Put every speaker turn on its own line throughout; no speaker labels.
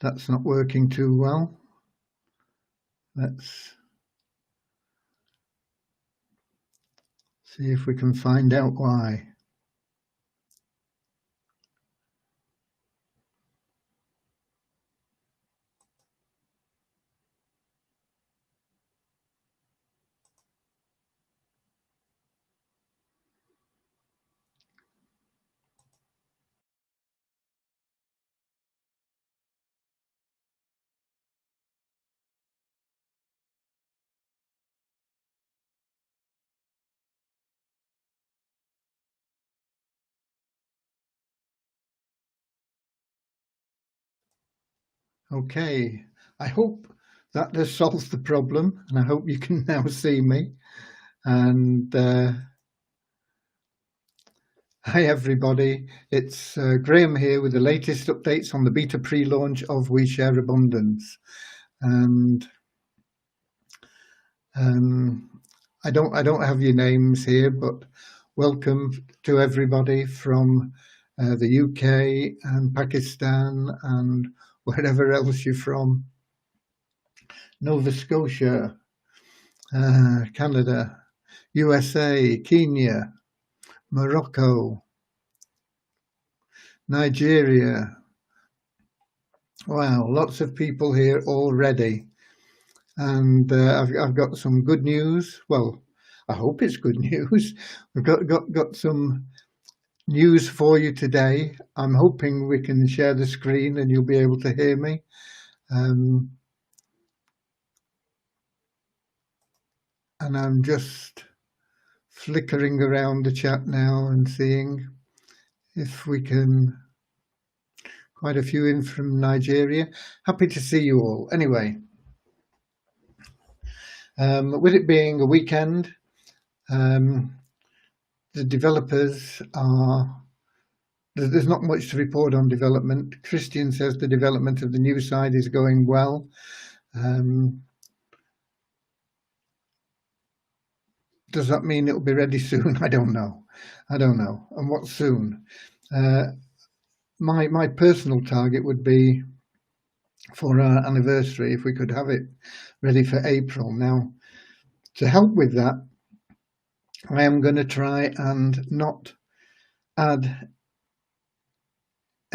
That's not working too well. Let's see if we can find out why. Okay, I hope that has solved the problem, and I hope you can now see me. And hi everybody, it's Graham here with the latest updates on the beta pre-launch of We Share Abundance. And I don't have your names here, but welcome to everybody from the UK and Pakistan and wherever else you're from. Nova Scotia, Canada, USA, Kenya, Morocco, Nigeria. Wow, lots of people here already. And I've got some good news. Well, I hope it's good news. We've got some news for you today. I'm hoping we can share the screen and you'll be able to hear me. And I'm just flickering around the chat now and seeing if we can. Quite a few in from Nigeria. Happy to see you all. Anyway, with it being a weekend, the developers are. There's not much to report on development. Christian says the development of the new side is going well. Does that mean it'll be ready soon? I don't know. And what soon? My personal target would be for our anniversary if we could have it ready for April. Now, to help with that, I am going to try and not add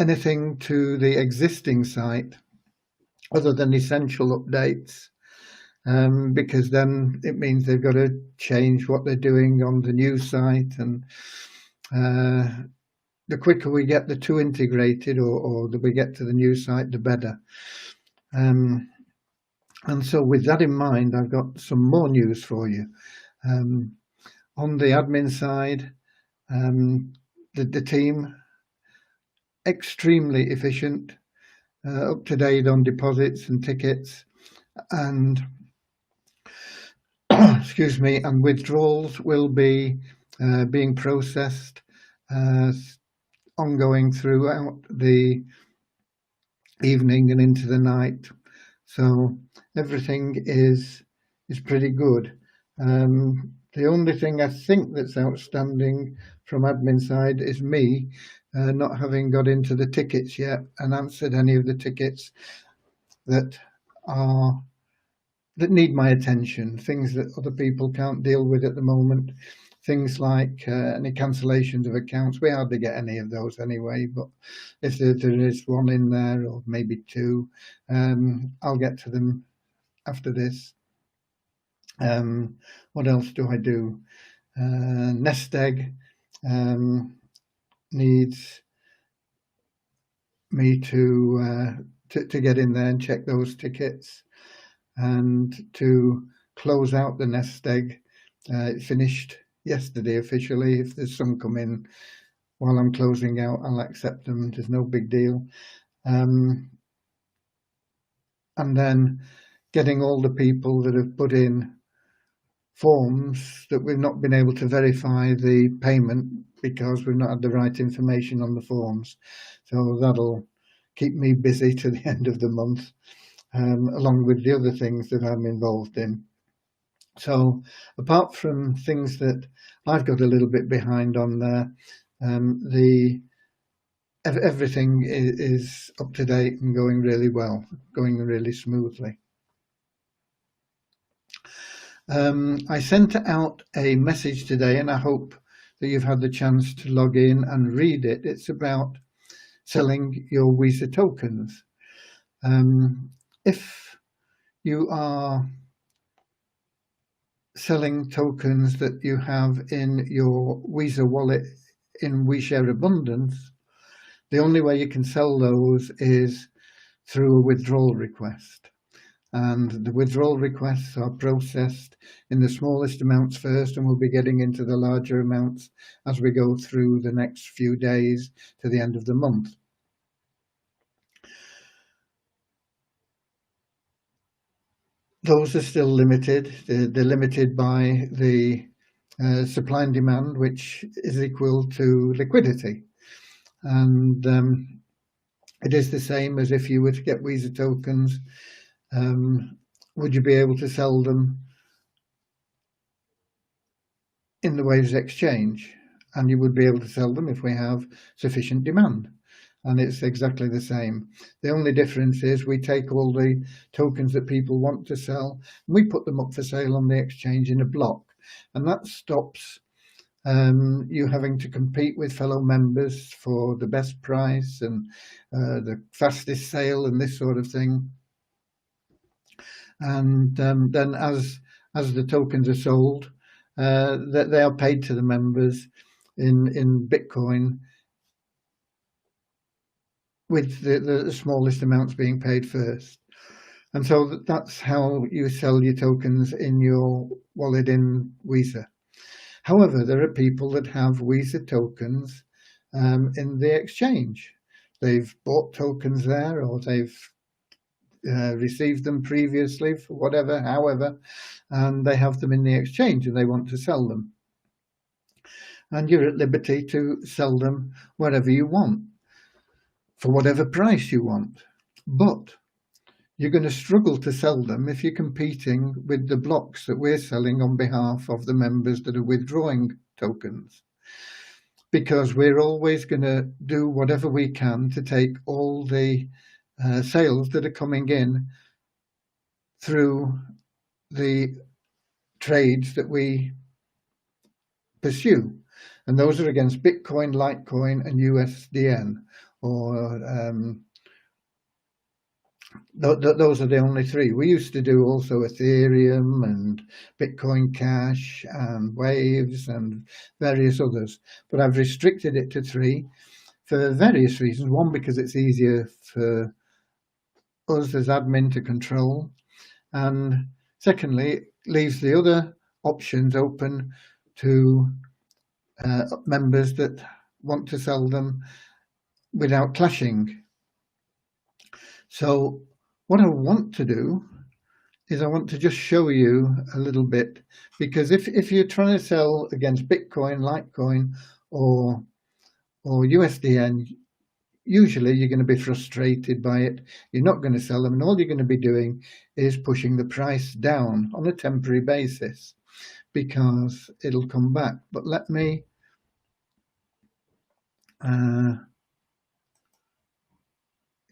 anything to the existing site other than essential updates, because then it means they've got to change what they're doing on the new site. And the quicker we get the two integrated or we get to the new site, the better. And so with that in mind, I've got some more news for you. On the admin side, the team, extremely efficient, up to date on deposits and tickets, and excuse me, and withdrawals will be being processed ongoing throughout the evening and into the night. So everything is pretty good. The only thing I think that's outstanding from admin side is me not having got into the tickets yet and answered any of the tickets that need my attention, things that other people can't deal with at the moment. Things like any cancellations of accounts. We hardly get any of those anyway, but if there is one in there or maybe two, I'll get to them after this. What else do I do? Nest Egg needs me to get in there and check those tickets and to close out the Nest Egg. It finished yesterday officially. If there's some come in while I'm closing out, I'll accept them. There's no big deal. And then getting all the people that have put in forms that we've not been able to verify the payment because we've not had the right information on the forms. So that'll keep me busy to the end of the month, along with the other things that I'm involved in. So apart from things that I've got a little bit behind on there, the everything is up to date and going really well, going really smoothly. I sent out a message today, and I hope that you've had the chance to log in and read it. It's about selling your Weezer tokens. If you are selling tokens that you have in your Weezer wallet in WeShare Abundance, the only way you can sell those is through a withdrawal request. And the withdrawal requests are processed in the smallest amounts first, and we'll be getting into the larger amounts as we go through the next few days to the end of the month. Those are still limited. They're limited by the supply and demand, which is equal to liquidity. And it is the same as if you were to get Weezer tokens. Would you be able to sell them in the Waves exchange? And you would be able to sell them if we have sufficient demand. And it's exactly the same. The only difference is we take all the tokens that people want to sell and we put them up for sale on the exchange in a block. And that stops you having to compete with fellow members for the best price and the fastest sale and this sort of thing. And then as the tokens are sold, they are paid to the members in Bitcoin, with the smallest amounts being paid first. And so that's how you sell your tokens in your wallet in Weezer. However, there are people that have Weezer tokens in the exchange. They've bought tokens there, or they've received them previously for whatever, however, and they have them in the exchange and they want to sell them. And you're at liberty to sell them wherever you want, for whatever price you want. But you're going to struggle to sell them if you're competing with the blocks that we're selling on behalf of the members that are withdrawing tokens. Because we're always going to do whatever we can to take all the sales that are coming in through the trades that we pursue. And those are against Bitcoin, Litecoin, and USDN, or those are the only three. We used to do also Ethereum and Bitcoin Cash and Waves and various others, but I've restricted it to three for various reasons. One, because it's easier for us as admin to control, and secondly, it leaves the other options open to members that want to sell them without clashing. So what I want to do is I want to just show you a little bit, because if you're trying to sell against Bitcoin, Litecoin, or USDN, usually you're going to be frustrated by it. You're not going to sell them, and all you're going to be doing is pushing the price down on a temporary basis, because it'll come back. But let me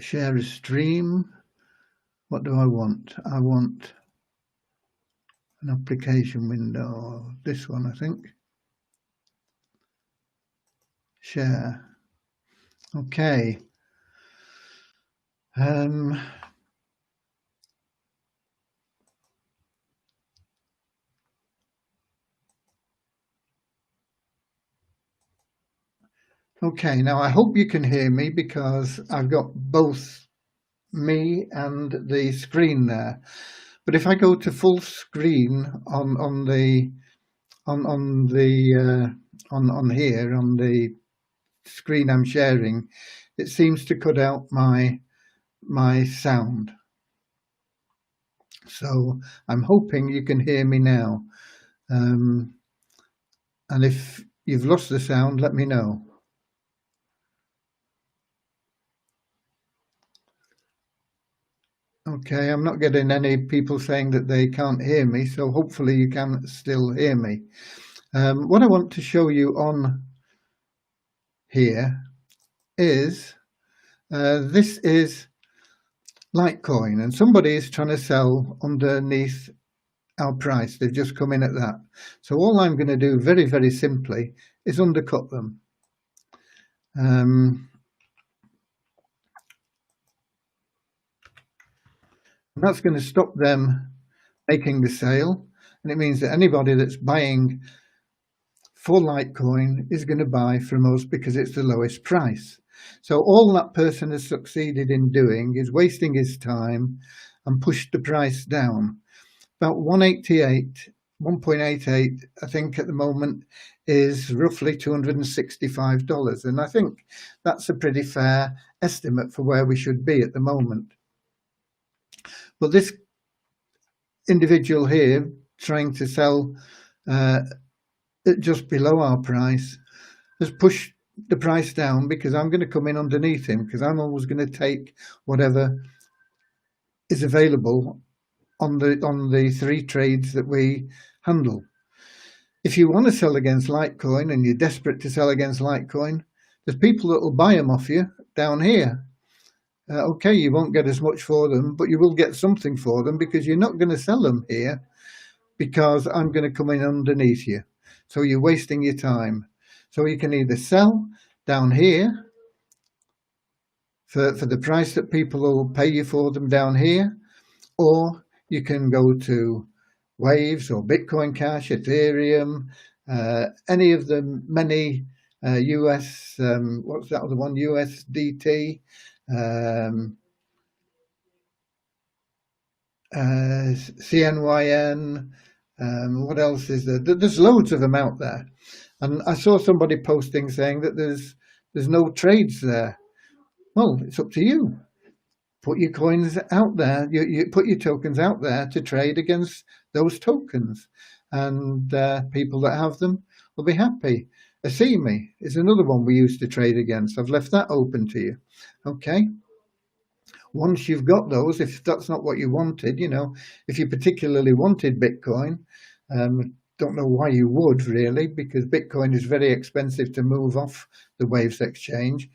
share a stream. What do I want? I want an application window, this one, I think. Share. Okay. Okay, now I hope you can hear me, because I've got both me and the screen there. But if I go to full screen on here on the screen I'm sharing, it seems to cut out my sound. So I'm hoping you can hear me now. And if you've lost the sound, let me know. Okay, I'm not getting any people saying that they can't hear me, so hopefully you can still hear me. What I want to show you on here is this is Litecoin, and somebody is trying to sell underneath our price. They've just come in at that. So all I'm going to do very, very simply is undercut them. And that's going to stop them making the sale. And it means that anybody that's buying for Litecoin is going to buy from us because it's the lowest price. So all that person has succeeded in doing is wasting his time and pushed the price down. About 1.88, I think at the moment, is roughly $265. And I think that's a pretty fair estimate for where we should be at the moment. But this individual here trying to sell just below our price has pushed the price down because I'm going to come in underneath him, because I'm always going to take whatever is available on the 3 trades that we handle. If you want to sell against Litecoin and you're desperate to sell against Litecoin, there's people that will buy them off you down here. Okay, you won't get as much for them, but you will get something for them because you're not going to sell them here because I'm going to come in underneath you. So you're wasting your time. So you can either sell down here for the price that people will pay you for them down here, or you can go to Waves or Bitcoin Cash, Ethereum, any of the many US, what's that other one, USDT, CNYN, what else is there? There's loads of them out there. And I saw somebody posting saying that there's no trades there. Well, it's up to you. Put your coins out there. You put your tokens out there to trade against those tokens, and people that have them will be happy. Asimi is another one we used to trade against. I've left that open to you. Okay. Once you've got those, if that's not what you wanted, if you particularly wanted Bitcoin, don't know why you would really, because Bitcoin is very expensive to move off the Waves exchange.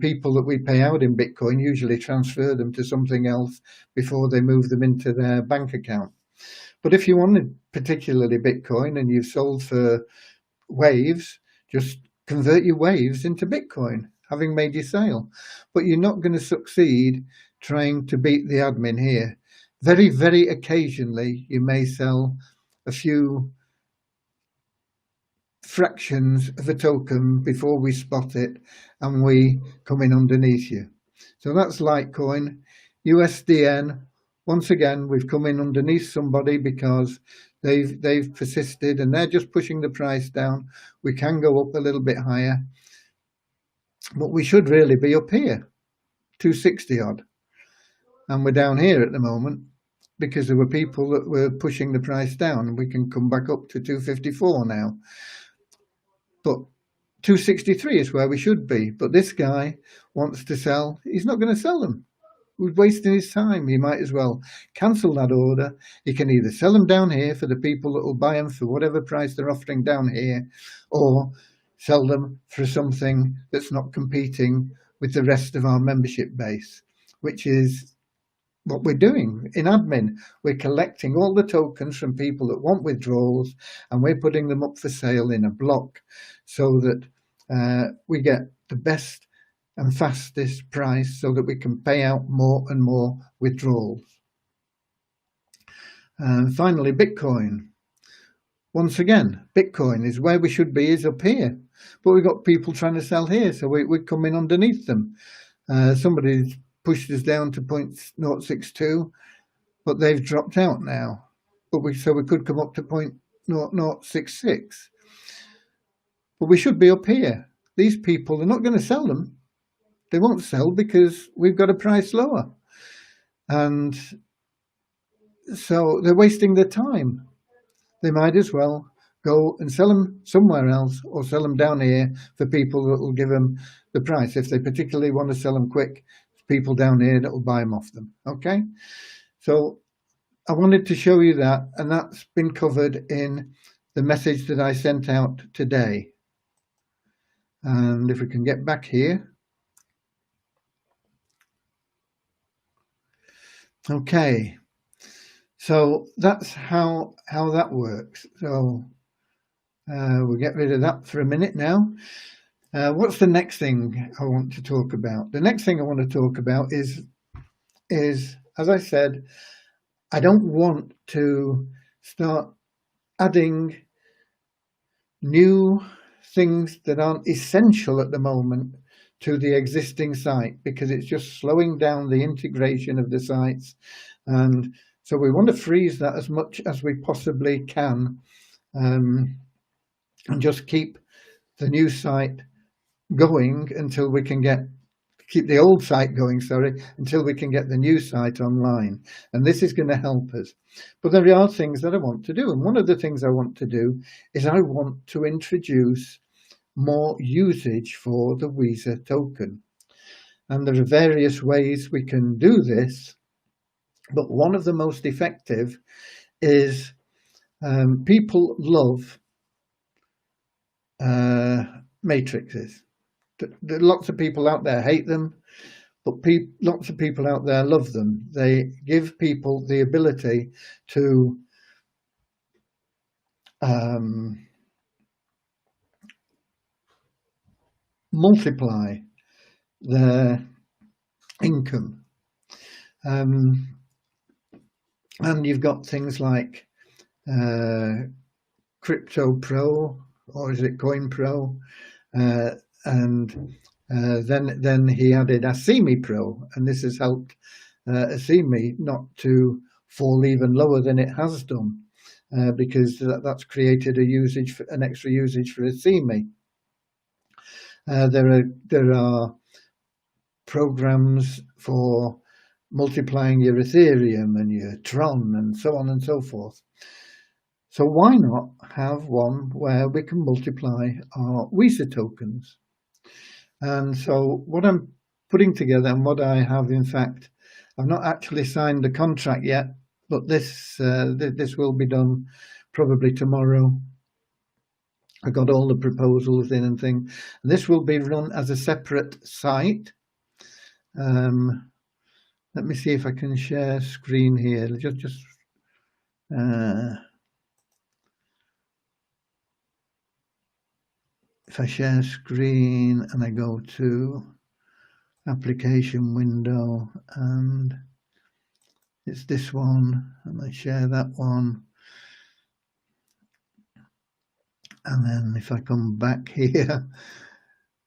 People that we pay out in Bitcoin usually transfer them to something else before they move them into their bank account. But if you wanted particularly Bitcoin and you've sold for Waves, just convert your Waves into Bitcoin, having made your sale. But you're not going to succeed trying to beat the admin here. Very, very occasionally, you may sell a few fractions of a token before we spot it and we come in underneath you. So that's Litecoin. USDN, once again, we've come in underneath somebody because they've persisted and they're just pushing the price down. We can go up a little bit higher, but we should really be up here, 260 odd. And we're down here at the moment because there were people that were pushing the price down. We can come back up to 254 now. But 263 is where we should be. But this guy wants to sell. He's not going to sell them. He's wasting his time. He might as well cancel that order. He can either sell them down here for the people that will buy them for whatever price they're offering down here, or sell them for something that's not competing with the rest of our membership base, which is what we're doing in admin. We're collecting all the tokens from people that want withdrawals and we're putting them up for sale in a block so that we get the best and fastest price so that we can pay out more and more withdrawals. And finally, Bitcoin. Once again, Bitcoin is where we should be, is up here, but we've got people trying to sell here, so we're coming underneath them. Somebody's pushed us down to 0.062, but they've dropped out now. But so we could come up to 0.0066. But we should be up here. These people are not going to sell them. They won't sell because we've got a price lower. And so they're wasting their time. They might as well go and sell them somewhere else or sell them down here for people that will give them the price. If they particularly want to sell them quick, people down here that will buy them off them. Okay, so I wanted to show you that, and that's been covered in the message that I sent out today. And if we can get back here, Okay, so that's how that works. So we'll get rid of that for a minute now. What's the next thing I want to talk about? The next thing I want to talk about is as I said, I don't want to start adding new things that aren't essential at the moment to the existing site, because it's just slowing down the integration of the sites. And so we want to freeze that as much as we possibly can, and just keep the new site going until we can keep the old site going, until we can get the new site online. And this is going to help us. But there are things that I want to do. And one of the things I want to do is I want to introduce more usage for the Weezer token. And there are various ways we can do this. But one of the most effective is people love matrices. Lots of people out there hate them, but lots of people out there love them. They give people the ability to multiply their income. And you've got things like Crypto Pro, or is it Coin Pro? And then he added Asimi Pro, and this has helped Asimi not to fall even lower than it has done, because that's created an extra usage for Asimi. There are programs for multiplying your Ethereum and your Tron and so on and so forth. So why not have one where we can multiply our Weezer tokens? And so what I'm putting together, and what I have, in fact, I've not actually signed the contract yet, but this will be done probably tomorrow. I got all the proposals in and things. And this will be run as a separate site. Let me see if I can share screen here. If I share screen and I go to application window, and it's this one, and I share that one, and then if I come back here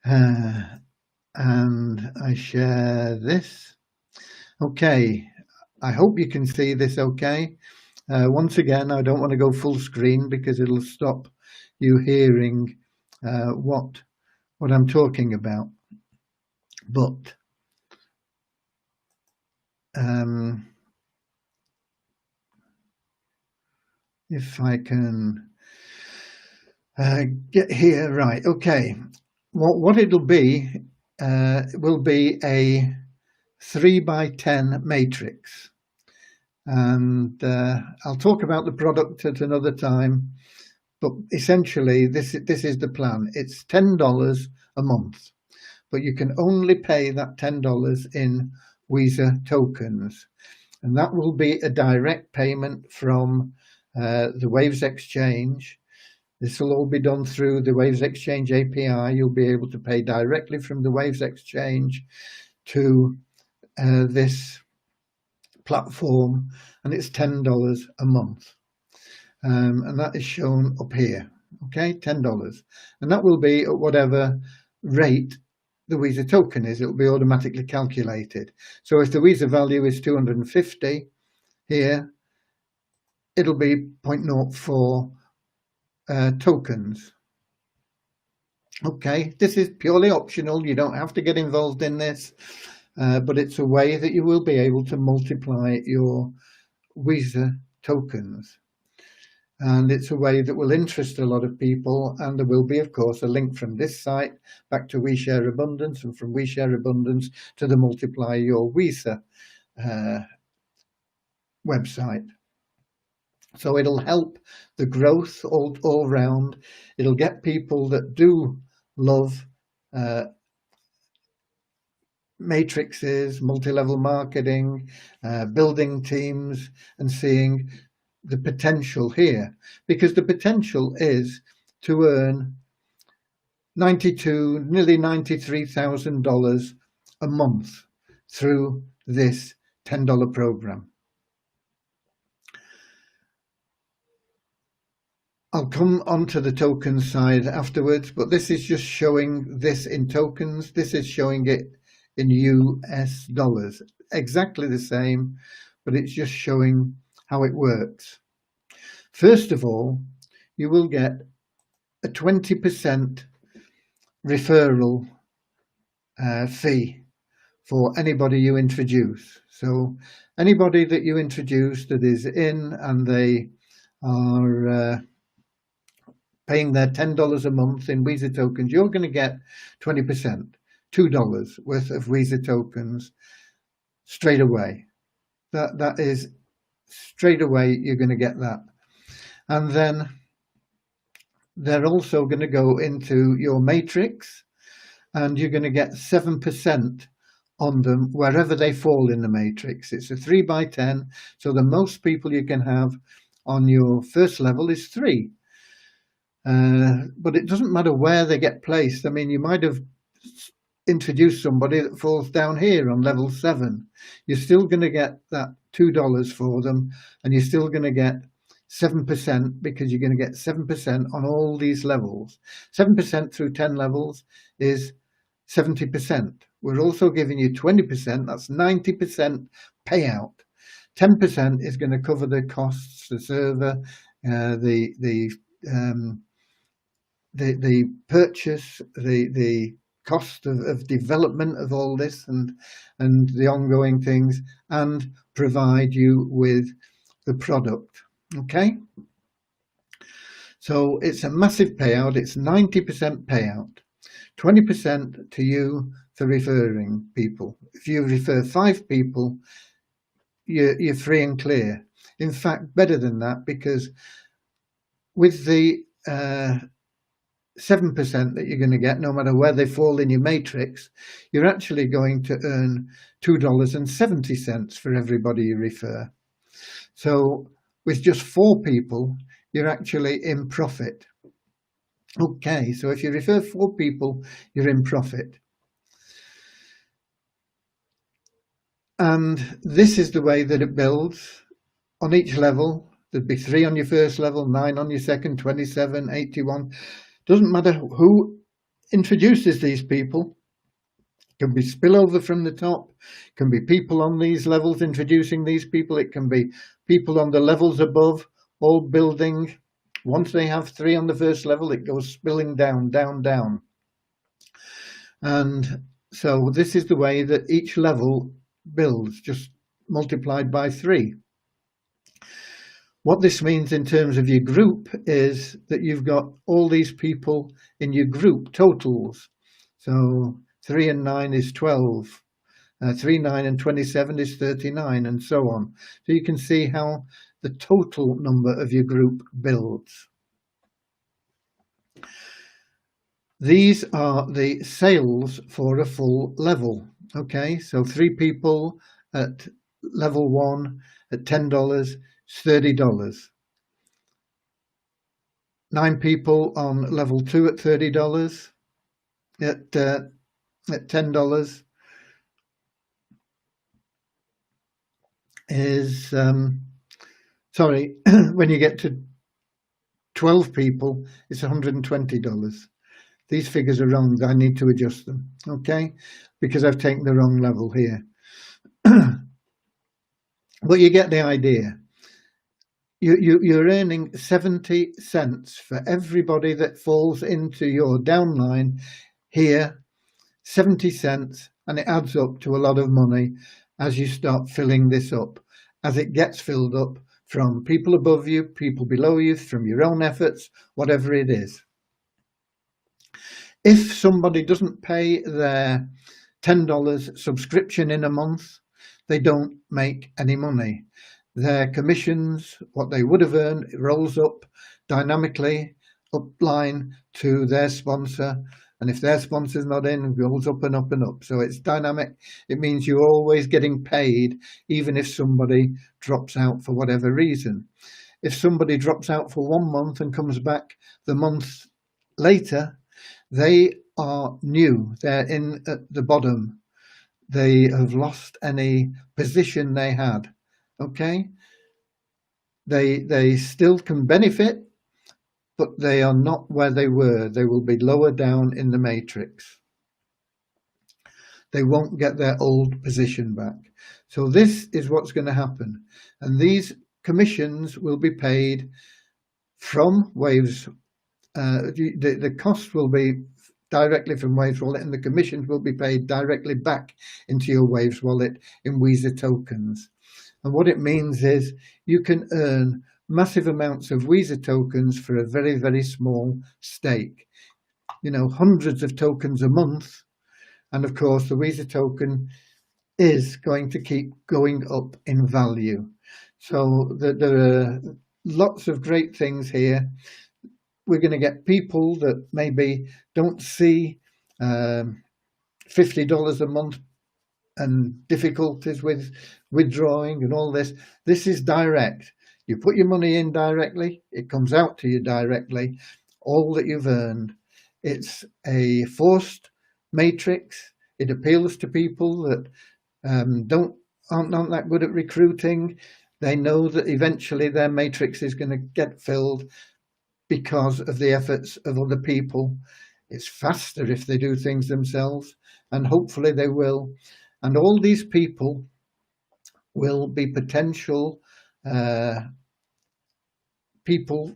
and I share this, okay, I hope you can see this okay. Once again, I don't want to go full screen because it'll stop you hearing what I'm talking about. But if I can get here, right, okay. What it'll be will be a 3x10 matrix. And I'll talk about the product at another time, but essentially this is the plan. It's $10 a month, but you can only pay that $10 in Weezer tokens, and that will be a direct payment from the Waves Exchange. This will all be done through the Waves Exchange API. You'll be able to pay directly from the Waves Exchange to this platform, and it's $10 a month. And that is shown up here, okay, $10. And that will be at whatever rate the Weezer token is. It will be automatically calculated. So if the Weezer value is 250 here, it'll be 0.04 tokens. Okay, this is purely optional. You don't have to get involved in this, but it's a way that you will be able to multiply your Weezer tokens. And it's a way that will interest a lot of people. And there will be, of course, a link from this site back to WeShare Abundance, and from WeShare Abundance to the Multiply Your Weezer website. So it'll help the growth all round. It'll get people that do love matrices, multi-level marketing, building teams, and seeing the potential here, because the potential is to earn nearly $93,000 a month through this $10 program. I'll come onto the token side afterwards, but this is just showing this in tokens. This is showing it in US dollars. Exactly the same, but it's just showing how it works. First of all, you will get a 20% referral fee for anybody you introduce. So anybody that you introduce that is in and they are paying their $10 a month in Weezer tokens, you're going to get 20%, $2 worth of Weezer tokens straight away. That is straight away, you're going to get that. And then they're also going to go into your matrix, and you're going to get 7% on them wherever they fall in the matrix. It's a 3 by 10, so the most people you can have on your first level is 3. But it doesn't matter where they get placed. I mean, you might have introduced somebody that falls down here on level 7. You're still going to get that $2 for them, and you're still going to get 7%, because you're going to get 7% on all these levels. 7% through 10 levels is 70%. We're also giving you 20%, that's 90% payout. 10% is going to cover the costs, the server, the purchase, the cost of development of all this and the ongoing things, and provide you with the product. Okay, so it's a massive payout. It's 90% payout, 20% to you for referring people. If you refer 5 people, you're free and clear. In fact, better than that, because with the 7% that you're going to get, no matter where they fall in your matrix, you're actually going to earn $2.70 for everybody you refer. So with just 4 people, you're actually in profit. Okay, so if you refer 4 people, you're in profit. And this is the way that it builds. On each level, there'd be 3 on your first level, 9 on your second, 27, 81. Doesn't matter who introduces these people. It can be spillover from the top. It can be people on these levels introducing these people. It can be people on the levels above, all building. Once they have 3 on the first level, it goes spilling down, down, down. And so this is the way that each level builds, just multiplied by 3. What this means in terms of your group is that you've got all these people in your group totals. So 3 and 9 is 12. 3, 9 and 27 is 39, and so on. So you can see how the total number of your group builds. These are the sales for a full level. Okay, so 3 people at level 1 at $10 is $30. 9 people on level 2 at $30 at $10 is sorry, when you get to 12 people, it's $120. These figures are wrong. I need to adjust them, okay? Because I've taken the wrong level here. But you get the idea. You're earning 70 cents for everybody that falls into your downline here, 70 cents, and it adds up to a lot of money as you start filling this up, as it gets filled up from people above you, people below you, from your own efforts, whatever it is. If somebody doesn't pay their $10 subscription in a month, they don't make any money. Their commissions, what they would have earned, it rolls up dynamically, upline to their sponsor, And if their sponsor's not in, it goes up and up and up. So it's dynamic. It means you're always getting paid, even if somebody drops out for whatever reason. If somebody drops out for 1 month and comes back the month later, they are new. They're in at the bottom. They have lost any position they had. Okay? They still can benefit, but they are not where they were. They will be lower down in the matrix. They won't get their old position back. So this is what's going to happen. And these commissions will be paid from Waves. The cost will be directly from Waves Wallet, and the commissions will be paid directly back into your Waves Wallet in Weezer tokens. And what it means is you can earn massive amounts of Weezer tokens for a very, very small stake. You know, hundreds of tokens a month. And of course, the Weezer token is going to keep going up in value. So there are lots of great things here. We're going to get people that maybe don't see $50 a month and difficulties with withdrawing and all this. This is direct. You put your money in directly, it comes out to you directly, all that you've earned. It's a forced matrix. It appeals to people that aren't that good at recruiting. They know that eventually their matrix is going to get filled because of the efforts of other people. It's faster if they do things themselves, and hopefully they will. And all these people will be potential people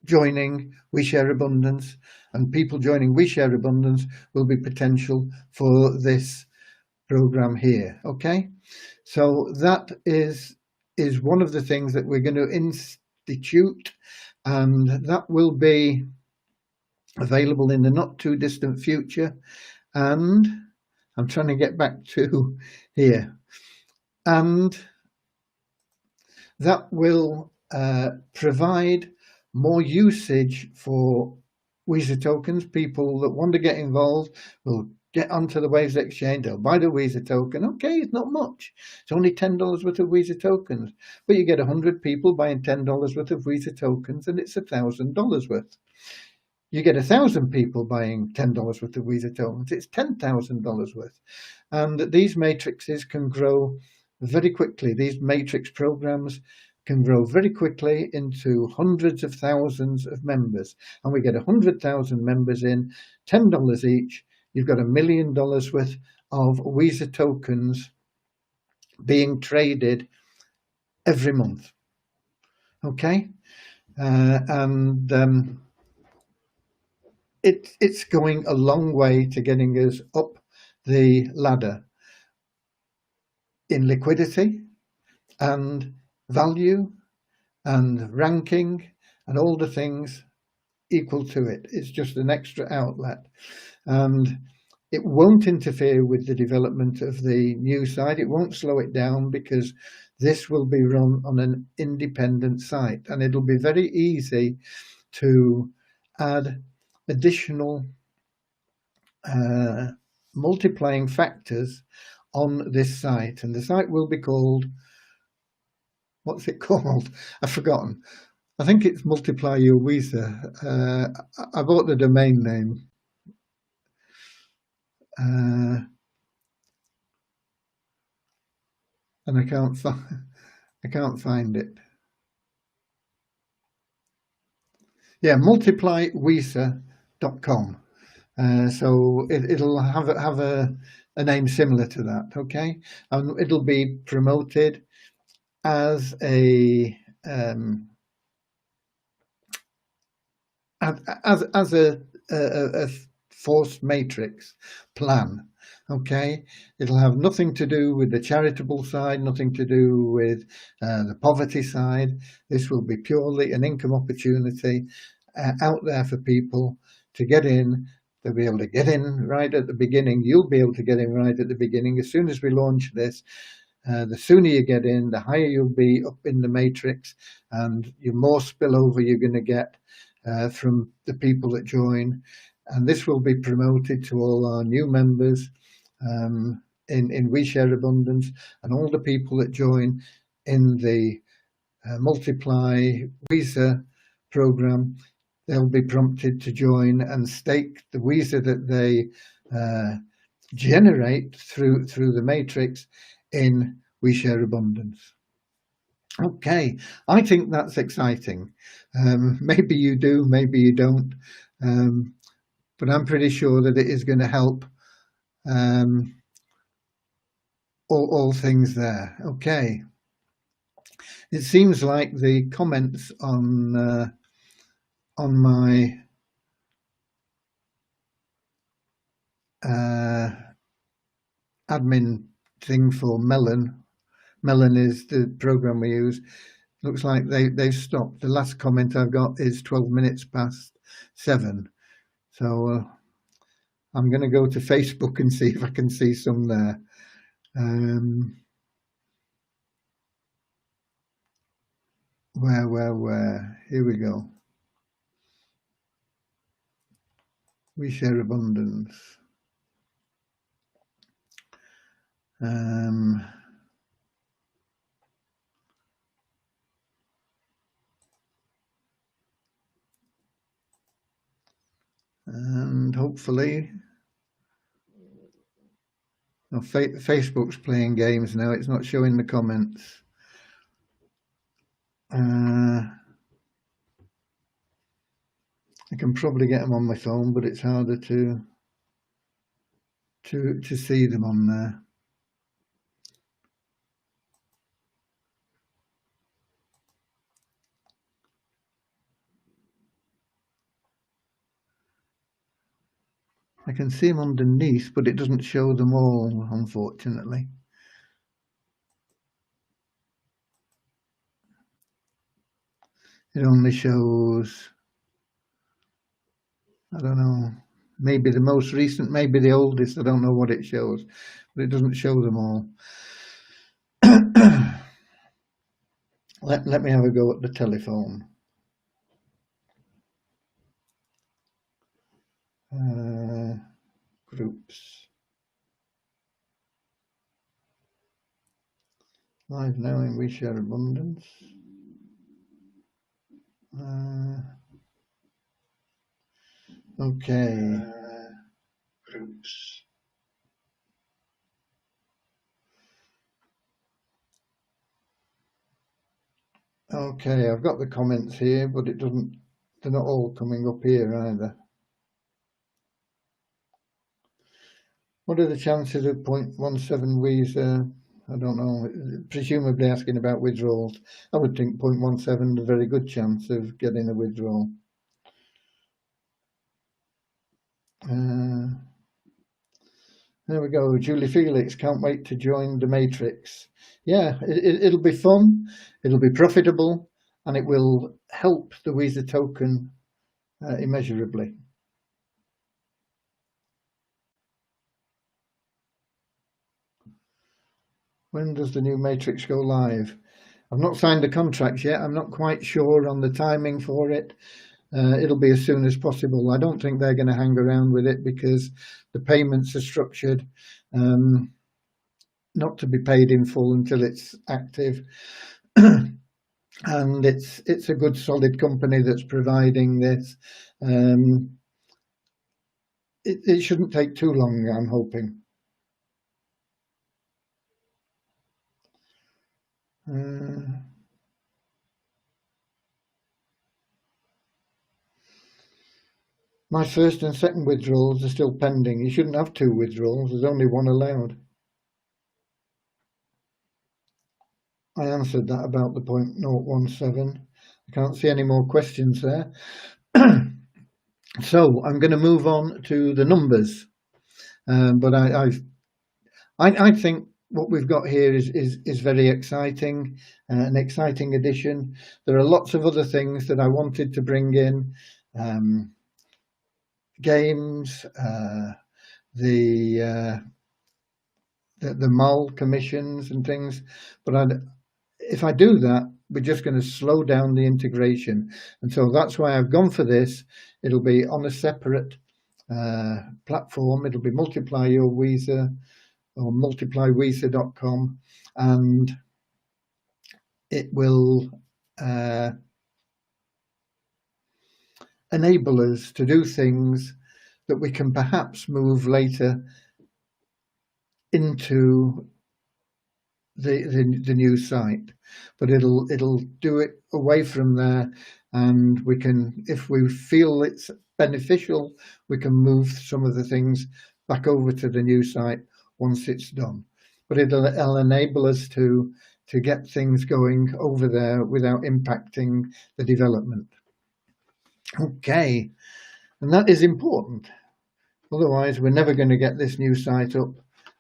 joining We Share Abundance, and people joining We Share Abundance will be potential for this program here. Okay, so that is one of the things that we're going to institute, and that will be available in the not too distant future. And I'm trying to get back to here, and that will provide more usage for Weezer tokens. People that want to get involved will get onto the Waves Exchange, they'll buy the Weezer token. Okay, it's not much. It's only $10 worth of Weezer tokens. But you get 100 people buying $10 worth of Weezer tokens, and it's $1,000 worth. You get 1,000 people buying $10 worth of Weezer tokens, it's $10,000 worth. And these matrices can grow very quickly. These matrix programs can grow very quickly into hundreds of thousands of members. And we get 100,000 members in, $10 each. You've got $1 million worth of Weezer tokens being traded every month. Okay? It's going a long way to getting us up the ladder in liquidity and value and ranking and all the things equal to it. It's just an extra outlet, and it won't interfere with the development of the new site. It won't slow it down, because this will be run on an independent site, and it'll be very easy to add additional multiplying factors on this site. And the site will be called, what's it called? I've forgotten. I think it's Multiply Your Weezer. I bought the domain name. And I can't find it. Yeah, multiplyweezer.com. So it'll have a name similar to that. Okay, and it'll be promoted as a forced matrix plan. Okay, it'll have nothing to do with the charitable side, nothing to do with the poverty side. This will be purely an income opportunity out there for people to get in. They'll be able to get in right at the beginning. You'll be able to get in right at the beginning. As soon as we launch this, the sooner you get in, the higher you'll be up in the matrix, and the more spillover you're going to get from the people that join. and this will be promoted to all our new members in We Share Abundance, and all the people that join in the Multiply Weezer program. They'll be prompted to join and stake the Weezer that they generate through the matrix in We Share Abundance. Okay, I think that's exciting. Maybe you do, maybe you don't, but I'm pretty sure that it is going to help all things there. Okay, it seems like the comments on my admin thing for Melon is the program we use. Looks like they've stopped. The last comment I've got is 12 minutes past 7. So I'm going to go to Facebook and see if I can see some there. Where? Here we go. We Share Abundance. And hopefully, Facebook's playing games now. It's not showing the comments. I can probably get them on my phone, but it's harder to see them on there. I can see them underneath, but it doesn't show them all, unfortunately. It only shows, I don't know, maybe the most recent, maybe the oldest. I don't know what it shows, but it doesn't show them all. Let me have a go at the telephone. Groups. Live now in We Share Abundance. Okay. Groups. Okay, I've got the comments here, but it doesn't, they're not all coming up here either. What are the chances of 0.17 Weezer? I don't know, presumably asking about withdrawals. I would think 0.17 is a very good chance of getting a withdrawal. There we go. Julie Felix, can't wait to join the Matrix. Yeah, it'll be fun, it'll be profitable, and it will help the Weezer token immeasurably. When does the new Matrix go live? I've not signed the contracts yet. I'm not quite sure on the timing for it. It'll be as soon as possible. I don't think they're going to hang around with it because the payments are structured not to be paid in full until it's active. And it's a good solid company that's providing this. It shouldn't take too long, I'm hoping. My first and second withdrawals are still pending. You shouldn't have 2 withdrawals, there's only 1 allowed. I answered that about the 0.017. I can't see any more questions there. So I'm going to move on to the numbers. But I think what we've got here is very exciting, an exciting addition. There are lots of other things that I wanted to bring in. Games, the MAL commissions and things, but if I do that, we're just going to slow down the integration, and so that's why I've gone for this. It'll be on a separate platform. It'll be Multiply Your Weezer or multiplyweezer.com, and it will enable us to do things that we can perhaps move later into the new site, but it'll do it away from there, and we can, if we feel it's beneficial, we can move some of the things back over to the new site once it's done. But it'll enable us to get things going over there without impacting the development. Okay, and that is important. Otherwise, we're never going to get this new site up.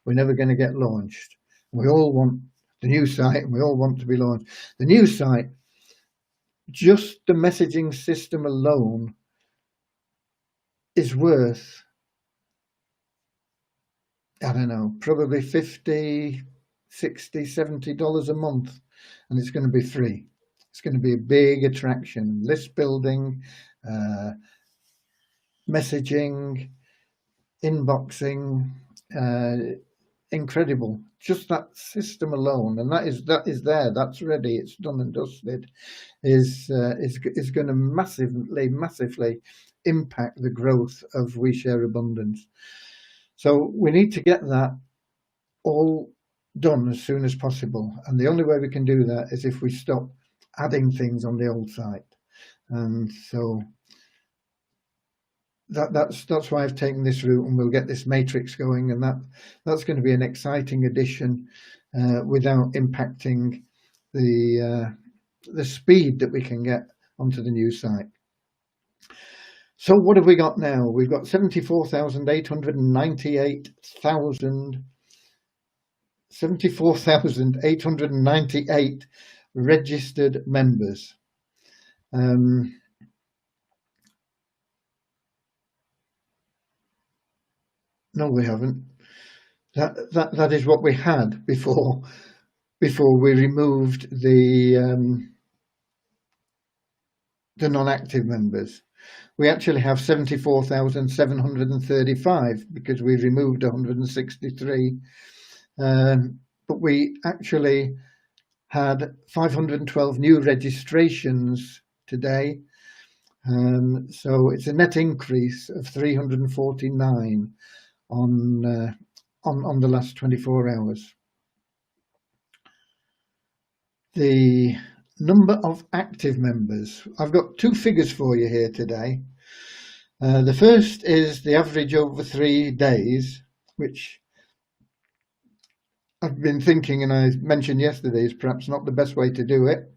We're never going to get launched. We all want the new site, and we all want to be launched. The new site, just the messaging system alone is worth, I don't know, probably $50, $60, $70 a month, and it's going to be free. It's going to be a big attraction. List building, messaging, inboxing, incredible. Just that system alone, and that is there, that's ready, it's done and dusted, is going to massively impact the growth of We Share Abundance. So we need to get that all done as soon as possible, and the only way we can do that is if we stop adding things on the old site. And so that's why I've taken this route, and we'll get this matrix going, and that's going to be an exciting addition without impacting the speed that we can get onto the new site. So what have we got now? We've got 74,898 registered members. No, we haven't. That is what we had before we removed the non-active members. We actually have 74,735 because we removed 163, but we actually had 512 new registrations today. So it's a net increase of 349 on the last 24 hours. The number of active members, I've got two figures for you here today. The first is the average over 3 days, which I've been thinking, and I mentioned yesterday, is perhaps not the best way to do it,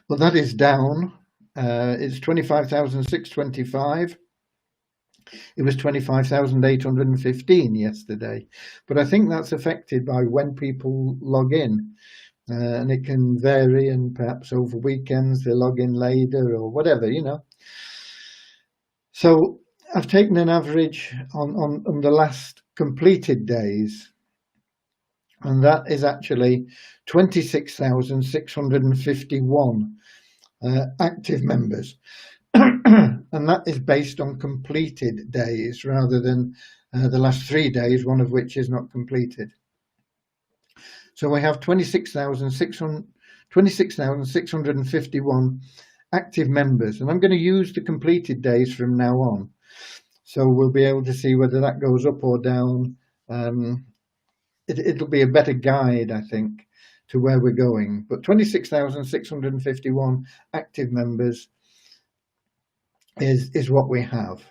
but that is down. It's 25,625. It was 25,815 yesterday, but I think that's affected by when people log in, and it can vary, and perhaps over weekends they log in later or whatever, you know. So I've taken an average on the last completed days, and that is actually 26,651 active members. And that is based on completed days rather than the last 3 days, one of which is not completed. So we have 26,651 active members, and I'm going to use the completed days from now on. So we'll be able to see whether that goes up or down. It'll be a better guide, I think, to where we're going. But 26,651 active members is what we have.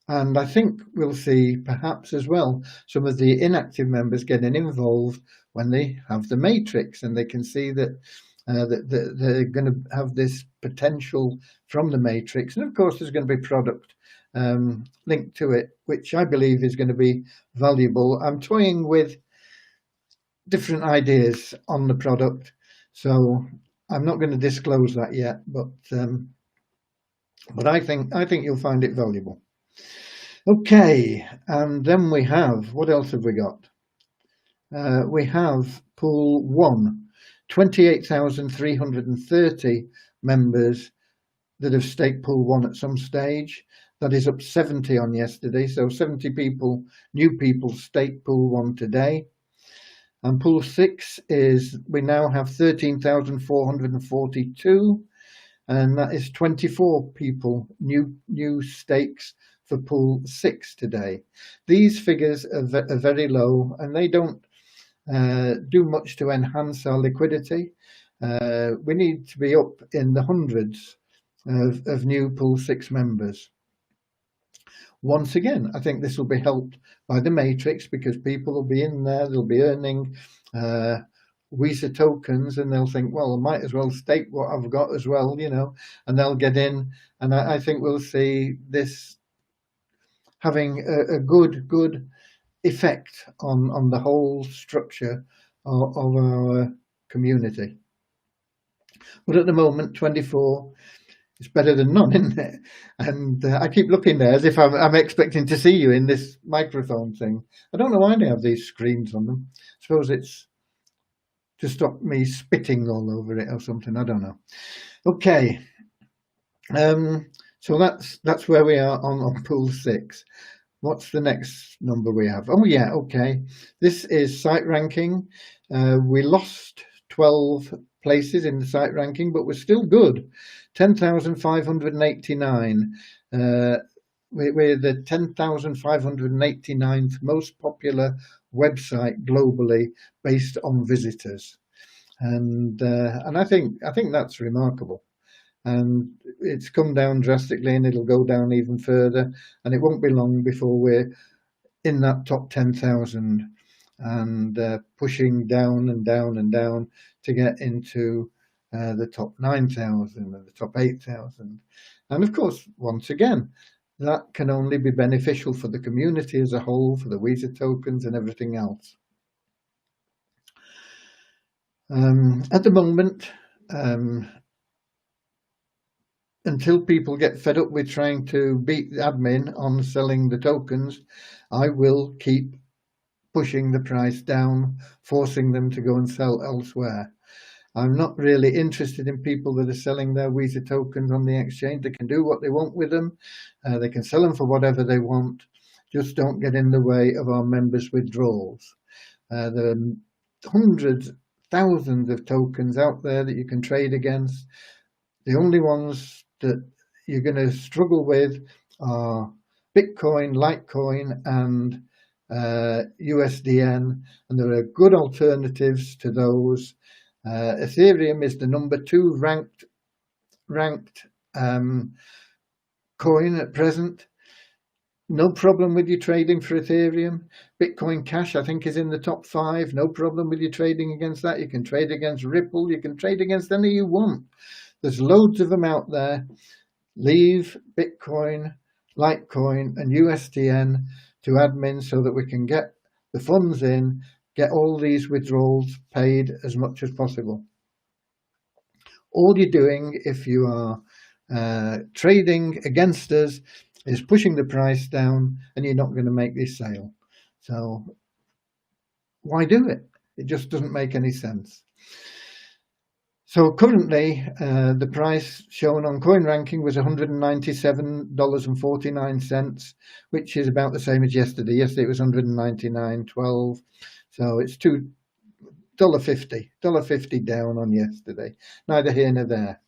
And I think we'll see perhaps as well some of the inactive members getting involved when they have the matrix, and they can see that they're going to have this potential from the matrix. And of course there's going to be product linked to it, which I believe is going to be valuable. I'm toying with different ideas on the product, so I'm not going to disclose that yet, but I think you'll find it valuable. Okay, and then we have, what else have we got? We have Pool 1, 28,330 members that have staked Pool 1 at some stage. That is up 70 on yesterday. So 70 people, new people, stake pool 1 today. And pool 6 is, we now have 13,442, and that is 24 people, new stakes for pool 6 today. These figures are very low, and they don't do much to enhance our liquidity. We need to be up in the hundreds of new pool 6 members. Once again, I think this will be helped by the matrix, because people will be in there, they'll be earning WISA tokens, and they'll think, well, I might as well stake what I've got as well, you know, and they'll get in. And I think we'll see this having a good effect on the whole structure of our community. But at the moment, 24 is better than none, isn't it? And I keep looking there as if I'm expecting to see you in this microphone thing. I don't know why they have these screens on them. I suppose it's to stop me spitting all over it or something. I don't know. Okay. So that's where we are on pool 6. What's the next number we have? Oh yeah, okay. This is site ranking. We lost 12 places in the site ranking, but we're still good. 10,589. We're the 10,589th most popular website globally based on visitors, and I think that's remarkable. And it's come down drastically, and it'll go down even further, and it won't be long before we're in that top 10,000 and pushing down and down and down to get into the top 9,000 and the top 8,000. And of course, once again, that can only be beneficial for the community as a whole, for the WISA tokens and everything else. At the moment, until people get fed up with trying to beat the admin on selling the tokens, I will keep pushing the price down, forcing them to go and sell elsewhere. I'm not really interested in people that are selling their WISA tokens on the exchange. They can do what they want with them. They can sell them for whatever they want. Just don't get in the way of our members' withdrawals. There are hundreds, thousands of tokens out there that you can trade against. The only ones that you're going to struggle with are Bitcoin, Litecoin, and USDN, and there are good alternatives to those. Ethereum is the number 2 ranked coin at present. No problem with you trading for Ethereum. Bitcoin Cash, I think, is in the top 5. No problem with you trading against that. You can trade against Ripple. You can trade against any you want. There's loads of them out there. Leave Bitcoin, Litecoin, and USDN to admin so that we can get the funds in, get all these withdrawals paid as much as possible. All you're doing if you are trading against us is pushing the price down, and you're not going to make this sale. So why do it? It just doesn't make any sense. So currently, the price shown on CoinRanking was $197.49, which is about the same as yesterday. Yesterday it was $199.12, so it's $2.50 down on yesterday. Neither here nor there.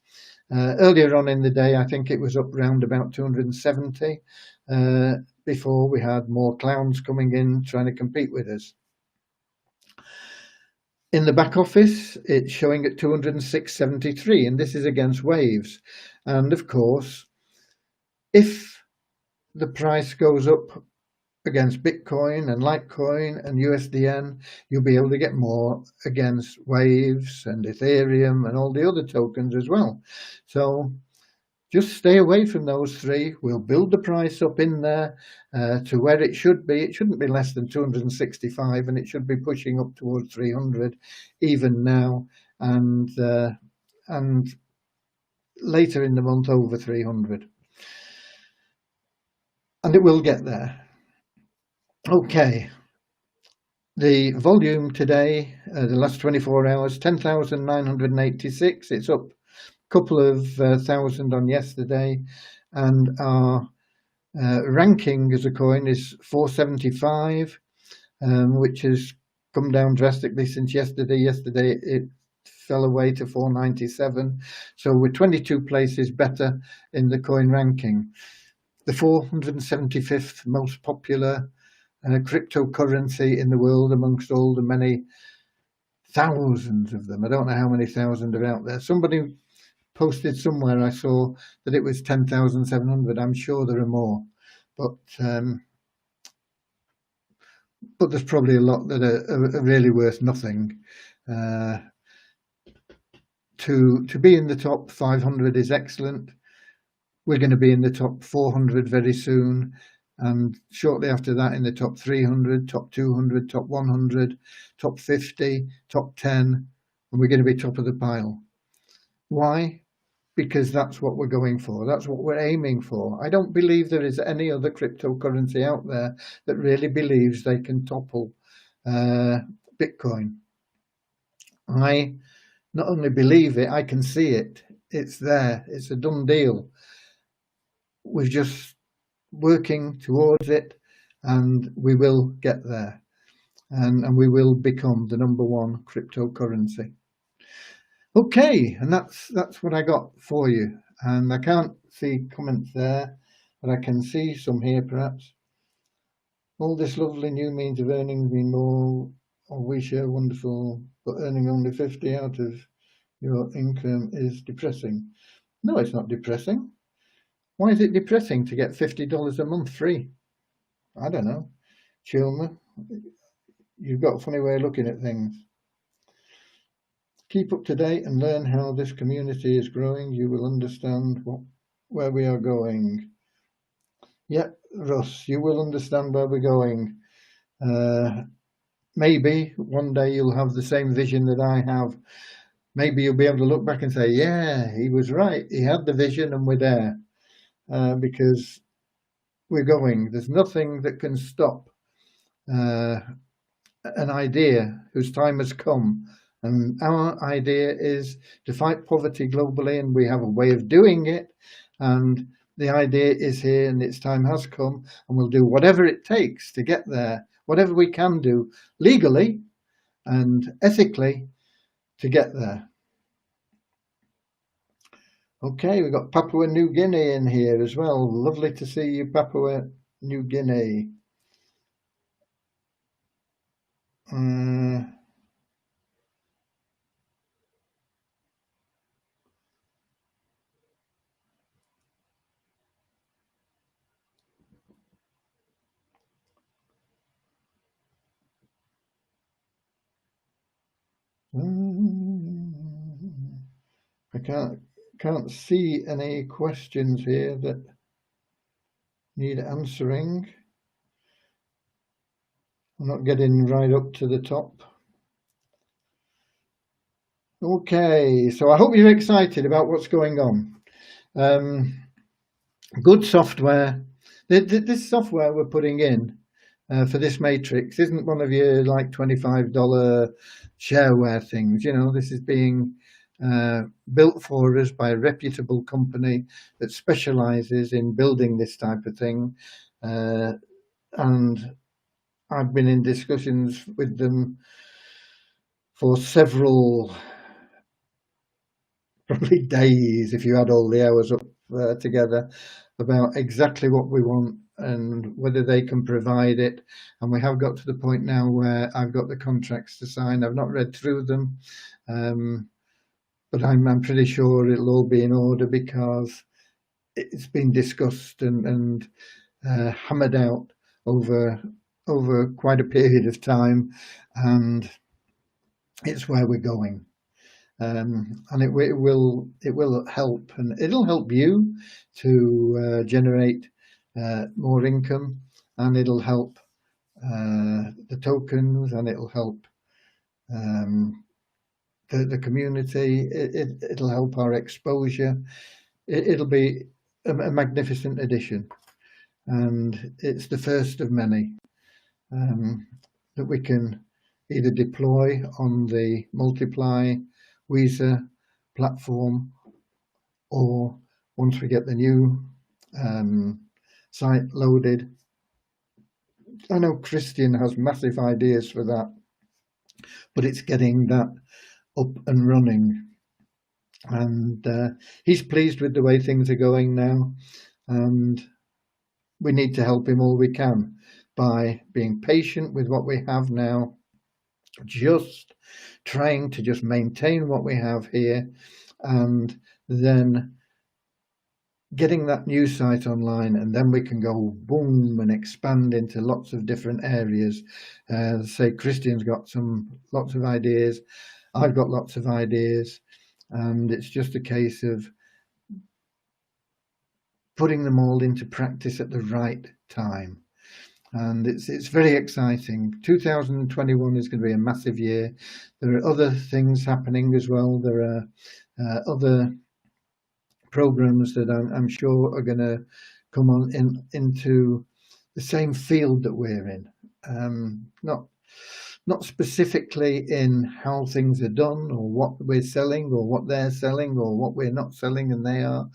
Earlier on in the day, I think it was up round about 270 before we had more clowns coming in trying to compete with us. In the back office, it's showing at 206.73, and this is against waves. And of course, if the price goes up against Bitcoin and Litecoin and USDN, you'll be able to get more against waves and Ethereum and all the other tokens as well. So just stay away from those 3. We'll build the price up in there to where it should be. It shouldn't be less than 265, and it should be pushing up towards 300 even now, and later in the month over 300. And it will get there. Okay. The volume today, the last 24 hours, 10,986. It's up couple of thousand on yesterday, and our ranking as a coin is 475, which has come down drastically since yesterday. Yesterday it fell away to 497, so we're 22 places better in the coin ranking. The 475th most popular cryptocurrency in the world amongst all the many thousands of them. I don't know how many thousand are out there. Somebody posted somewhere, I saw that it was 10,700. I'm sure there are more, but there's probably a lot that are really worth nothing. To be in the top 500 is excellent. We're going to be in the top 400 very soon, and shortly after that in the top 300, top 200, top 100, top 50, top 10, and we're going to be top of the pile. Why? Because that's what we're going for. That's what we're aiming for. I don't believe there is any other cryptocurrency out there that really believes they can topple Bitcoin. I not only believe it, I can see it. It's there. It's a done deal. We're just working towards it, and we will get there, and we will become the #1 cryptocurrency. Okay, and that's what I got for you. And I can't see comments there, but I can see some here perhaps. All this lovely new means of earning me more, or we share wonderful, but earning only 50 out of your income is depressing. No, it's not depressing. Why is it depressing to get $50 a month free? I don't know. Chilmer, you've got a funny way of looking at things. Keep up to date and learn how this community is growing. You will understand where we are going. Yep, Russ, you will understand where we're going. Maybe one day you'll have the same vision that I have. Maybe you'll be able to look back and say, yeah, he was right. He had the vision and we're there. Because we're going. There's nothing that can stop an idea whose time has come. And our idea is to fight poverty globally, and we have a way of doing it. And the idea is here, and its time has come, and we'll do whatever it takes to get there, whatever we can do legally and ethically to get there. Okay, we've got Papua New Guinea in here as well. Lovely to see you, Papua New Guinea. I can't see any questions here that need answering. I'm not getting right up to the top. Okay, so I hope you're excited about what's going on. Good software. This software we're putting in for this matrix isn't one of your like $25 shareware things. You know, this is being built for us by a reputable company that specializes in building this type of thing. And I've been in discussions with them for several, probably days, if you add all the hours up together, about exactly what we want and whether they can provide it. And we have got to the point now where I've got the contracts to sign. I've not read through them, but I'm pretty sure it'll all be in order because it's been discussed and hammered out over quite a period of time, and it's where we're going. And it will help, and it'll help you to generate more income, and it'll help the tokens, and it'll help the community. It'll help our exposure. It'll be a magnificent addition, and it's the first of many that we can either deploy on the Multiply Weezer platform, or once we get the new site loaded. I know Christian has massive ideas for that, but it's getting that up and running. And he's pleased with the way things are going now. And we need to help him all we can by being patient with what we have now, just trying to just maintain what we have here, and then getting that new site online, and then we can go boom and expand into lots of different areas. Say Christian's got lots of ideas, I've got lots of ideas, and it's just a case of putting them all into practice at the right time. And it's very exciting. 2021 is going to be a massive year. There are other things happening as well. There are other programs that I'm sure are going to come on into the same field that we're in. Not specifically in how things are done, or what we're selling, or what they're selling, or what we're not selling and they are,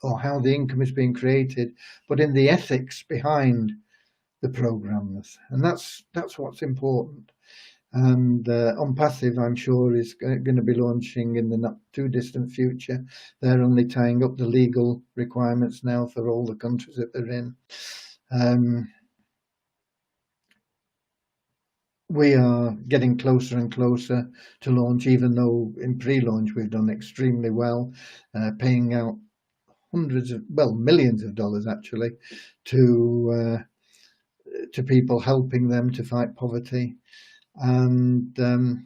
or how the income is being created, but in the ethics behind the programs. And that's what's important. And OnPassive, I'm sure, is going to be launching in the not too distant future. They're only tying up the legal requirements now for all the countries that they're in. We are getting closer and closer to launch, even though in pre-launch we've done extremely well, paying out millions of dollars actually to people, helping them to fight poverty. And the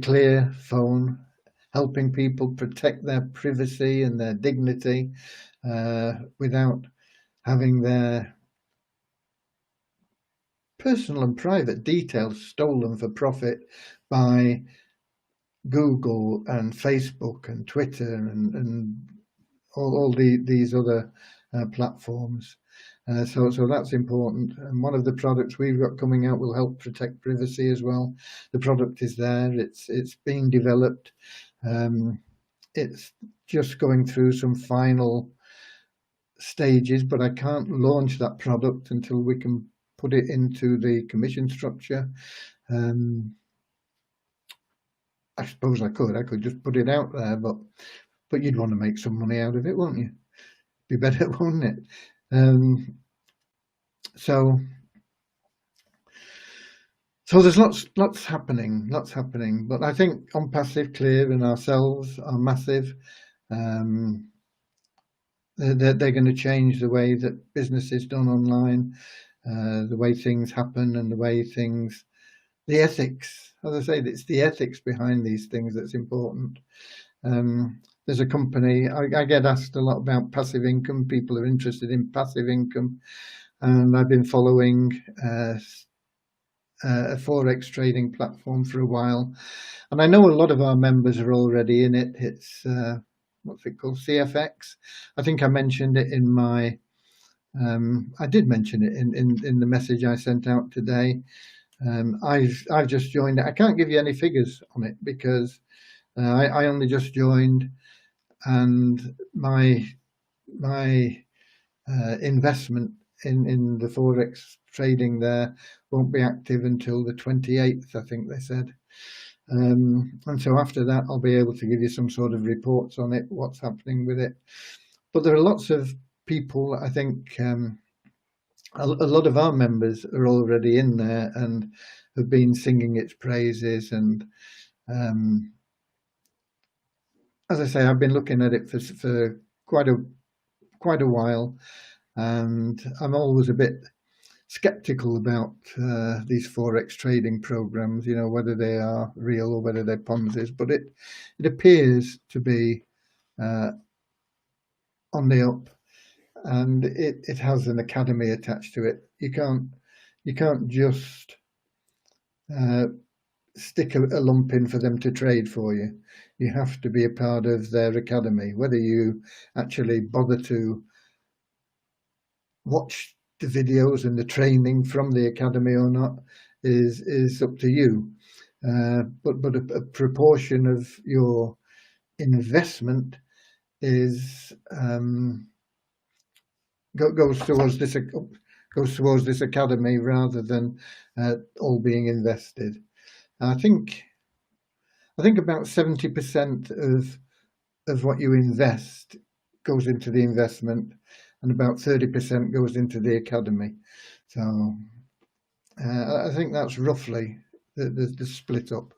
Clear phone, helping people protect their privacy and their dignity without having their personal and private details stolen for profit by Google and Facebook and Twitter and all these other platforms. So that's important. And one of the products we've got coming out will help protect privacy as well. The product is there. It's being developed. It's just going through some final stages, but I can't launch that product until we can put it into the commission structure. I suppose I could just put it out there, but you'd want to make some money out of it, won't you? Be better, wouldn't it? So there's lots happening, but I think OnPassive, Clear and ourselves are massive. They're going to change the way that business is done online, the way things happen, and the ethics. As I say, it's the ethics behind these things that's important. There's a company, I get asked a lot about passive income. People are interested in passive income, and I've been following a Forex trading platform for a while, and I know a lot of our members are already in it. It's what's it called, CFX? I think I mentioned it in my I did mention it in the message I sent out today. I've just joined it. I can't give you any figures on it because I only just joined, and my investment in the Forex trading there won't be active until the 28th, I think they said. And so after that, I'll be able to give you some sort of reports on it, what's happening with it. But there are lots of people, I think, a lot of our members are already in there and have been singing its praises. And as I say, I've been looking at it for quite a while, and I'm always a bit skeptical about these Forex trading programs, whether they are real or whether they're Ponzi's, but it appears to be on the up, and it has an academy attached to it. You can't just stick a lump in for them to trade for you. You have to be a part of their academy. Whether you actually bother to watch the videos and the training from the academy or not is up to you. But a proportion of your investment is goes towards this academy rather than all being invested. I think about 70% of what you invest goes into the investment, and about 30% goes into the academy. So I think that's roughly the split up.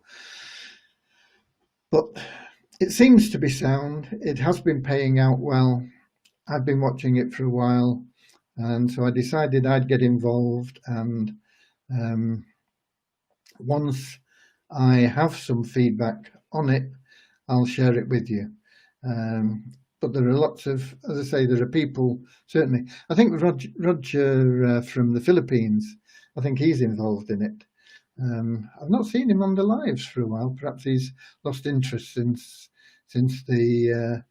But it seems to be sound. It has been paying out well. I've been watching it for a while, and so I decided I'd get involved. And once I have some feedback on it, I'll share it with you. But there are lots of, as I say, there are people, certainly. I think Roger from the Philippines, I think he's involved in it. I've not seen him on the lives for a while. Perhaps he's lost interest since the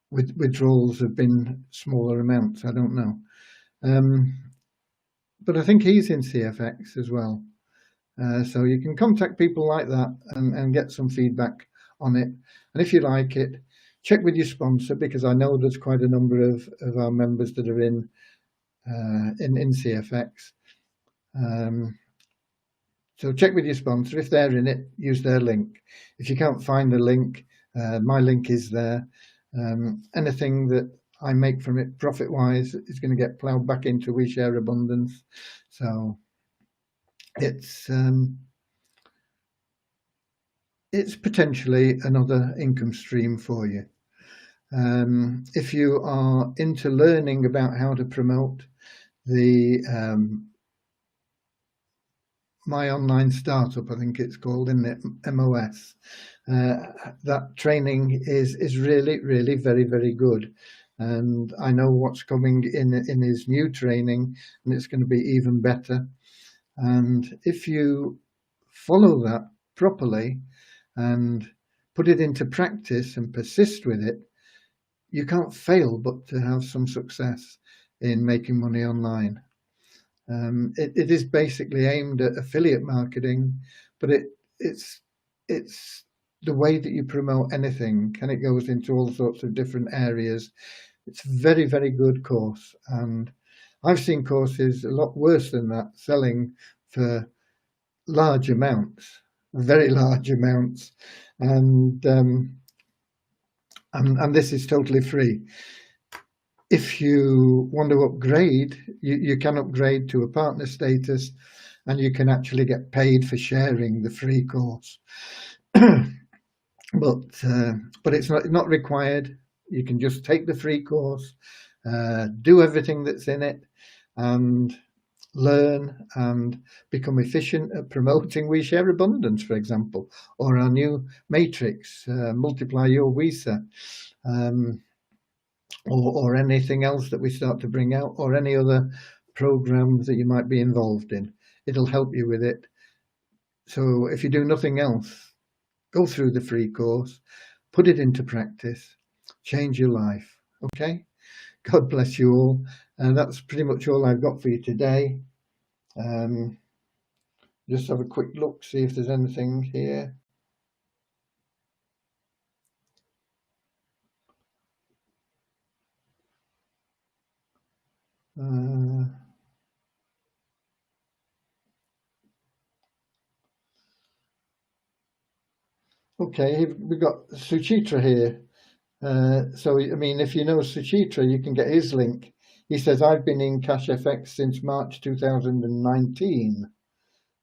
withdrawals have been smaller amounts. I don't know. But I think he's in CFX as well. So you can contact people like that and get some feedback on it. And if you like it, check with your sponsor, because I know there's quite a number of our members that are in CFX. So check with your sponsor. If they're in it, use their link. If you can't find the link, my link is there. Anything that I make from it profit-wise is going to get ploughed back into We Share Abundance. So it's potentially another income stream for you. If you are into learning about how to promote the My Online Startup, I think it's called, in the MOS, that training is really, really very, very good. And I know what's coming in his new training, and it's going to be even better. And if you follow that properly and put it into practice and persist with it, you can't fail but to have some success in making money online. It is basically aimed at affiliate marketing, but it's the way that you promote anything, and it goes into all sorts of different areas. It's a very, very good course, and I've seen courses a lot worse than that selling for large amounts, very large amounts, and this is totally free. If you want to upgrade, you can upgrade to a partner status, and you can actually get paid for sharing the free course. But it's not required. You can just take the free course, do everything that's in it, and learn and become efficient at promoting We Share Abundance, for example, or our new matrix, Multiply Your WISA. Or anything else that we start to bring out, or any other programs that you might be involved in. It'll help you with it. So if you do nothing else, go through the free course, put it into practice, change your life. Okay? God bless you all. And that's pretty much all I've got for you today. Just have a quick look, see if there's anything here. Okay, we've got Suchitra here. So, I mean, if you know Suchitra, you can get his link. He says, I've been in CashFX since March 2019,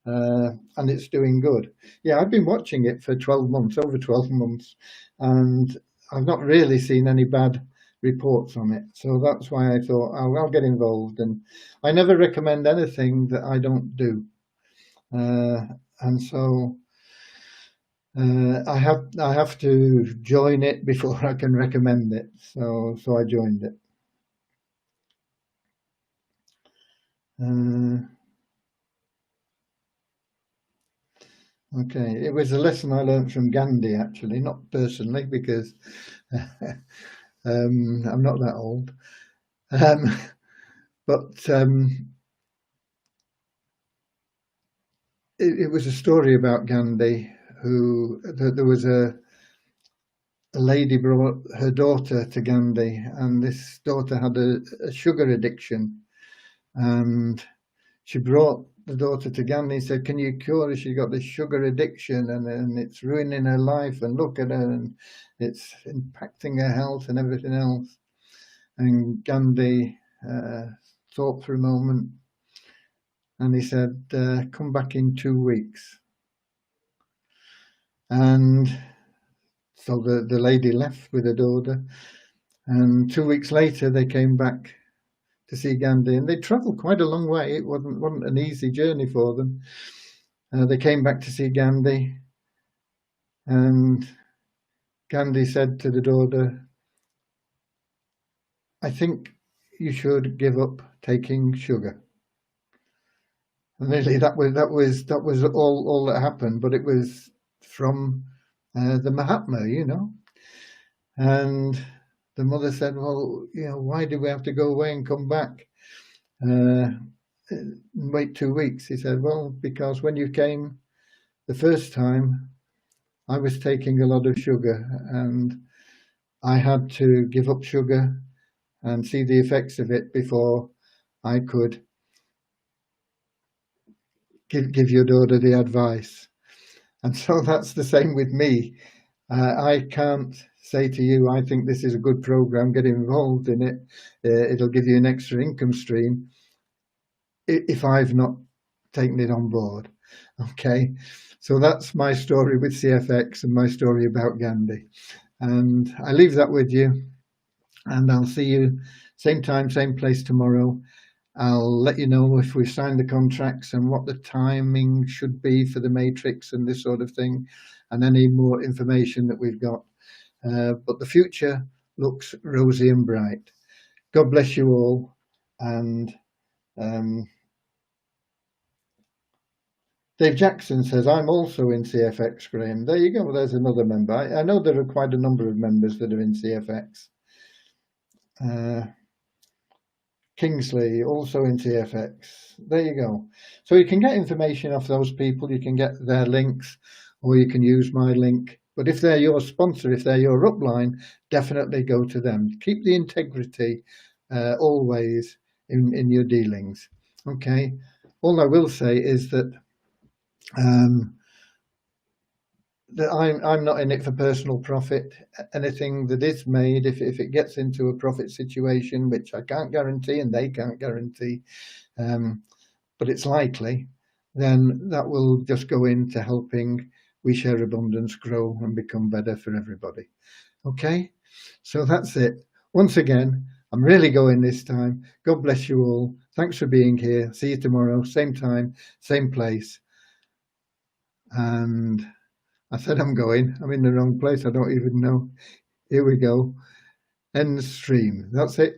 and it's doing good. Yeah, I've been watching it for 12 months, over 12 months, and I've not really seen any bad reports on it. So that's why I thought, I'll get involved. And I never recommend anything that I don't do. And so I have to join it before I can recommend it. So I joined it. Okay, it was a lesson I learned from Gandhi, actually, not personally, because I'm not that old. But it was a story about Gandhi, who there was a a lady brought her daughter to Gandhi, and this daughter had a sugar addiction, and she brought the daughter to Gandhi and said, "Can you cure her? She's got this sugar addiction, and it's ruining her life, and look at her, and it's impacting her health and everything else." And Gandhi thought for a moment, and he said, "Come back in 2 weeks." And so the lady left with her daughter, and 2 weeks later they came back to see Gandhi, and they travelled quite a long way. It wasn't an easy journey for them. They came back to see Gandhi, and Gandhi said to the daughter, "I think you should give up taking sugar." And really, that was all that happened. But it was from the Mahatma, you know. And the mother said, "Well, you know, why do we have to go away and come back? Wait 2 weeks." He said, "Well, because when you came the first time, I was taking a lot of sugar, and I had to give up sugar and see the effects of it before I could give your daughter the advice." And so that's the same with me. I can't say to you, "I think this is a good program, get involved in it. It'll give you an extra income stream," if I've not taken it on board. Okay, so that's my story with CFX and my story about Gandhi. And I leave that with you, and I'll see you same time, same place tomorrow. I'll let you know if we've signed the contracts and what the timing should be for the matrix and this sort of thing, and any more information that we've got. But the future looks rosy and bright. God bless you all. And Dave Jackson says, "I'm also in CFX, Graham." There you go. Well, there's another member. I know there are quite a number of members that are in CFX. Kingsley, also in CFX. There you go. So you can get information off those people. You can get their links, or you can use my link. But if they're your sponsor, if they're your upline, definitely go to them. Keep the integrity always in your dealings. Okay. All I will say is that that I'm not in it for personal profit. Anything that is made, if it gets into a profit situation, which I can't guarantee and they can't guarantee, but it's likely, then that will just go into helping We Share Abundance grow and become better for everybody. Okay, so that's it. Once again, I'm really going this time. God bless you all. Thanks for being here. See you tomorrow, same time, same place. And I said I'm going. I'm in the wrong place. I don't even know. Here we go. End stream. That's it.